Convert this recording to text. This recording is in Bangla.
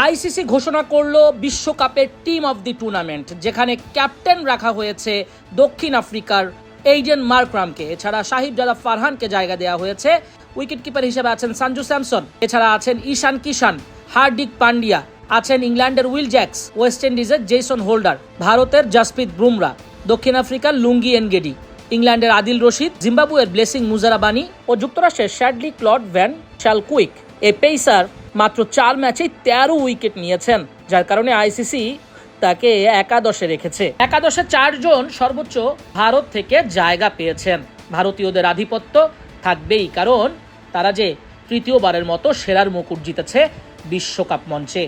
আইসিসি ঘোষণা করলো বিশ্বকাপের টিম অফ দি টুর্নামেন্ট, যেখানে ক্যাপ্টেন রাখা হয়েছে দক্ষিণ আফ্রিকার এইডেন মার্করামকে। এছাড়া সাহিবজাদা ফারহানকে জায়গা দেওয়া হয়েছে। উইকেট কিপার হিসেবে আছেন সঞ্জু স্যামসন, এছাড়া আছেন ঈশান কিষান, হার্দিক পান্ডিয়া, আছেন ইংল্যান্ডের উইল জ্যাক্স, ওয়েস্ট ইন্ডিজের জেসন হোল্ডার, ভারতের জসপ্রীত বুমরা, দক্ষিণ আফ্রিকার লুঙ্গি এনগেডি, ইংল্যান্ডের আদিল রশিদ, জিম্বাবুয়ের ব্লেসিং মুজারাবানি ও যুক্তরাষ্ট্রের শ্যাডলি ক্লড ভ্যান শালকুইক। এই পেসার মাত্র 4 ম্যাচেই 13 উইকেট নিয়েছেন, যার কারণে আইসিসি তাকে একাদশে রেখেছে। একাদশে 4 জন সর্বোচ্চ ভারত থেকে জায়গা পেয়েছেন। ভারতীয়দের আধিপত্য থাকবেই, কারণ তারা যে তৃতীয়বারের মতো সেরার মুকুট জিতেছে বিশ্বকাপ মঞ্চে।